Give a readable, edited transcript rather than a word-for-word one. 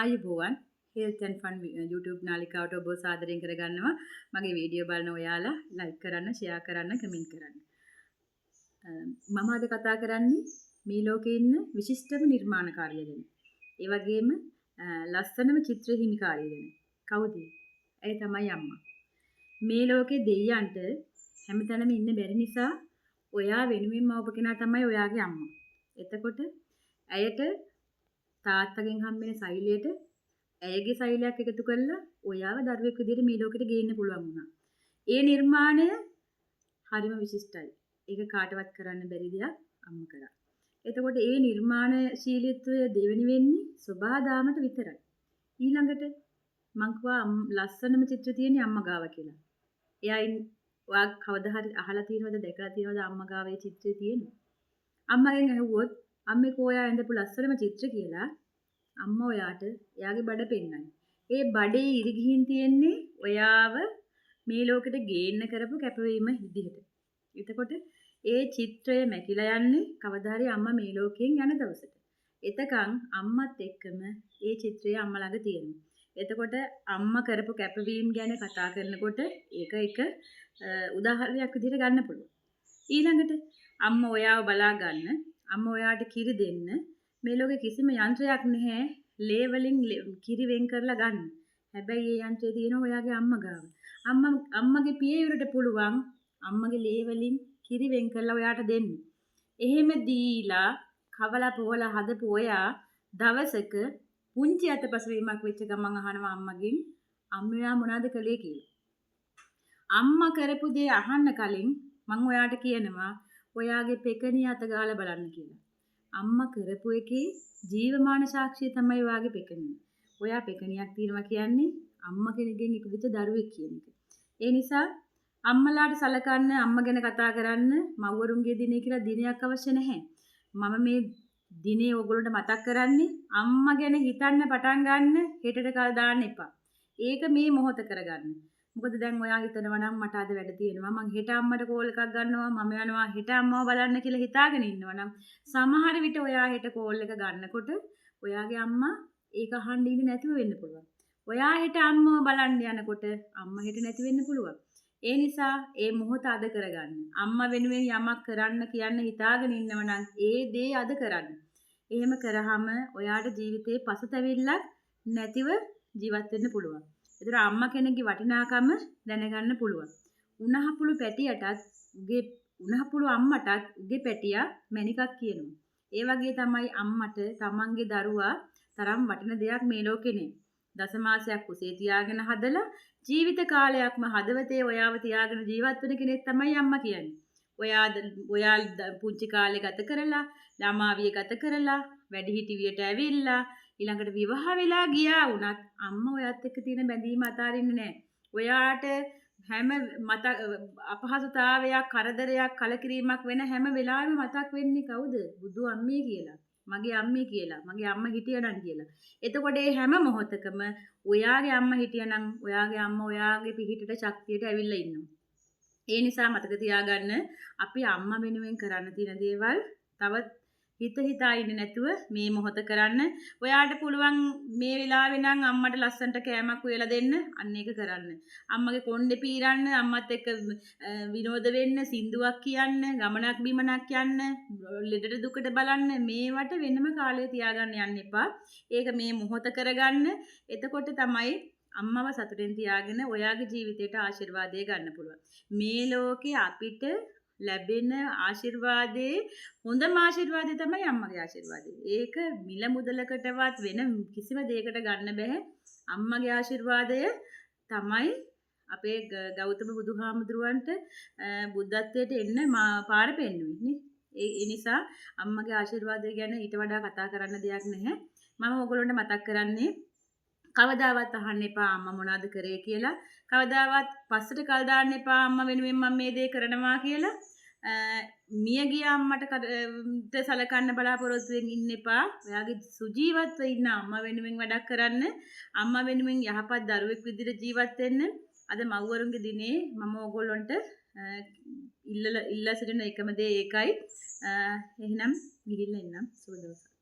ආයුබෝවන් health and fun YouTube නාලිකාවට ඔබ සාදරයෙන් කරගන්නවා. මගේ වීඩියෝ බලන ඔයාලා like කරන්න, share කරන්න, comment කරන්න. මම අද කතා කරන්නේ මේ ලෝකේ ඉන්න විශිෂ්ටම නිර්මාණකාරිය ගැන. ඒ වගේම ලස්සනම චිත්‍ර හිමිකාරිය ගැන. කවුද? ඒ තමයි අම්මා. මේ ලෝකේ දෙයියන්ට හැමතැනම ඉන්න බැරි නිසා ඔයා වෙනුවෙන්ම ඔබ කෙනා තමයි ඔයාගේ අම්මා. එතකොට ඇයට තාත්තගෙන් හම්බෙන සෛලයට ඇයගේ සෛලයක් එකතු කරලා ඔයාව දරුවෙක් විදිහට මේ ලෝකෙට ගේන්න පුළුවන් වුණා. ඒ නිර්මාණය හරිම විශිෂ්ටයි. ඒක කාටවත් කරන්න බැරි දෙයක් අම්මා කරා. එතකොට ඒ නිර්මාණශීලීත්වය දෙවෙනි වෙන්නේ සබාදාමට විතරයි. ඊළඟට මං කිව්වා ලස්සනම චිත්‍ර තියෙන්නේ අම්මා ගාව කියලා. ඔයා කවදා හරි අහලා තියෙනවද දැකලා තියෙනවද අම්මා ගාව ඒ චිත්‍රය තියෙන්නේ? අම්මගෙන් අහුවොත් අම්මේ කොයා ඇඳපු ලස්සනම චිත්‍ර කියලා අම්මා ඔයාට එයාගේ බඩ පෙන්නයි. ඒ බඩේ ඉරි ගිහින් තියෙන්නේ ඔයාව මේ ලෝකෙට ගේන්න කරපු කැපවීම විදිහට. එතකොට ඒ චිත්‍රය මැකිලා යන්නේ කවදා හරි අම්මා මේ ලෝකයෙන් යන දවසට. එතකන් අම්මත් එක්කම ඒ චිත්‍රය අම්මා ළඟ තියෙනවා. එතකොට අම්මා කරපු කැපවීම ගැන කතා කරනකොට ඒක එක උදාහරණයක් විදිහට ගන්න පුළුවන්. ඊළඟට අම්මා ඔයාව බලා ගන්න, අම්මා ඔයාට කිරි දෙන්න මේ ලෝකේ කිසිම යන්ත්‍රයක් නැහැ ලේ වලින් කිරි වෙන් කරලා ගන්න. හැබැයි ඒ යන්ත්‍රය තියෙනවා ඔයාගේ අම්මා ගාව. අම්මගේ පියවරට පුළුවන් අම්මගේ ලේ වලින් කිරි වෙන් කරලා ඔයාට දෙන්න. එහෙම දීලා කවලා පොවලා හදපු ඔයා දවසක පුංචි අතපසුවීමක් වෙච්ච ගමන් අහනවා අම්මගෙන් අම්මයා මොනවද කළේ කියලා. අම්මා කරපු දේ අහන්න කලින් මම ඔයාට කියනවා ඔයාගේ පෙකණිය අත ගාලා බලන්න කියලා. අම්මා කරපු එකේ ජීවමාන සාක්ෂිය තමයි ඔයාගේ පෙකණිය. ඔයා පෙකණියක් තියනවා කියන්නේ අම්මා කෙනෙක්ගෙන් ඉපදිච්ච දරුවෙක් කියන එක. ඒ නිසා අම්මලාට සලකන්න, අම්මා ගැන කතා කරන්න මව්වරුන්ගේ දිනේ කියලා දිනයක් අවශ්‍ය නැහැ. මම මේ දිනේ ඕගොල්ලන්ට මතක් කරන්නේ අම්මා ගැන හිතන්න පටන් ගන්න හෙටට කල් දාන්න එපා. ඒක මේ මොහොත කරගන්න. මොකද දැන් ඔයා හිතනවා නම් මට අද වැඩ තියෙනවා මං හෙට අම්මට කෝල් එකක් ගන්නවා මම යනවා හෙට අම්මව බලන්න කියලා හිතාගෙන ඉන්නවා නම් සමහර විට ඔයා හෙට කෝල් එක ගන්නකොට ඔයාගේ අම්මා ඒක අහන්න ඉන්නේ නැතුව වෙන්න පුළුවන්. ඔයා හෙට අම්මව බලන්න යනකොට අම්මා හෙට නැති වෙන්න පුළුවන්. ඒ නිසා ඒ මොහොත අද කරගන්න. අම්මා වෙනුවෙන් යමක් කරන්න කියන්න හිතාගෙන ඉන්නවා නම් ඒ දේ අද කරන්න. එහෙම කරාම ඔයාට ජීවිතේ පසුතැවිල්ලක් නැතිව ජීවත් වෙන්න පුළුවන්. ඒතර අම්මා කෙනෙක්ගේ වටිනාකම දැනගන්න පුළුවන්. උණහපුළු පැටියටත් උගේ උණහපුළු අම්මටත් උගේ පැටියා මැණිකක් කියනවා. ඒ වගේ තමයි අම්මට තමන්ගේ දරුවා තරම් වටින දෙයක් මේ ලෝකේ නෑ. දසමාසයක් කුසේ තියාගෙන හදලා ජීවිත කාලයක්ම හදවතේ ඔයාව තියාගෙන ජීවත් වෙන කෙනෙක් තමයි අම්මා කියන්නේ. ඔයා පුංචි කාලේ ගත කරලා, ළමාවිය ගත කරලා, වැඩිහිටි වියට ඇවිල්ලා ඊළඟට විවාහ වෙලා ගියා වුණත් අම්මා ඔයත් එක්ක තියෙන බැඳීම අතාරින්නේ නැහැ. ඔයාට හැම අපහසුතාවයක්, කරදරයක්, කලකිරීමක් වෙන හැම වෙලාවෙම මතක් වෙන්නේ කවුද? බුදු අම්මේ කියලා. මගේ අම්මේ කියලා. මගේ අම්මා හිටියනම් කියලා. එතකොට මේ හැම මොහොතකම ඔයාගේ අම්මා හිටියනම් ඔයාගේ අම්මා ඔයාගේ පිහිටට ශක්තියට ඇවිල්ලා ඉන්නවා. ඒ නිසා මතක තියාගන්න අපි අම්මා වෙනුවෙන් කරන්න තියෙන දේවල් තවත් හිතා ඉන්නේ නැතුව මේ මොහොත කරන්න. ඔයාට පුළුවන් මේ වෙලාවේ නම් අම්මට ලස්සනට කෑමක් උයලා දෙන්න. අන්න ඒක කරන්න. අම්මගේ කොණ්ඩේ පීරන්න, අම්මත් එක්ක විනෝද වෙන්න, සින්දුවක් කියන්න, ගමනක් බිමනක් යන්න, ලෙඩට දුකට බලන්න. මේවට වෙනම කාලය තියාගන්න යන්න එපා. ඒක මේ මොහොත කරගන්න. එතකොට තමයි අම්මව සතුටෙන් තියාගෙන ඔයාගේ ජීවිතයට ආශිර්වාදය ගන්න පුළුවන්. මේ ලෝකේ අපිට ලැබෙන ආශිර්වාදේ හොඳම ආශිර්වාදය තමයි අම්මගේ ආශිර්වාදය. ඒක මිල මුදලකටවත් වෙන කිසිම දෙයකට ගන්න බෑ. අම්මගේ ආශිර්වාදය තමයි අපේ ගෞතම බුදුහාමුදුරුවන්ට බුද්ධත්වයට එන්න පාර පෙන්වන්නේ. ඒ නිසා අම්මගේ ආශිර්වාදය ගැන ඊට වඩා කතා කරන්න දෙයක් නැහැ. මම ඔයගොල්ලන්ට මතක් කරන්නේ කවදාවත් අහන්න එපා අම්මා මොනවද කරේ කියලා. කවදාවත් පස්සට කල් දාන්න එපා අම්මා වෙනුවෙන් මම මේ දේ කරනවා කියලා. මිය ගිය අම්මට සලකන්න බලාපොරොත්තු වෙමින් ඉන්න එපා. ඔයාගේ සුජීවත්ව ඉන්න අම්මා වෙනුවෙන් වැඩක් කරන්න. අම්මා වෙනුවෙන් යහපත් දරුවෙක් විදිහට ජීවත් වෙන්න. අද මව්වරුන්ගේ දිනේ මම ඕගොල්ලන්ට ඉල්ල සිටින එකම දේ ඒකයි. එහෙනම් ගිහිල්ලා එන්නම්. සුබ දවසක්.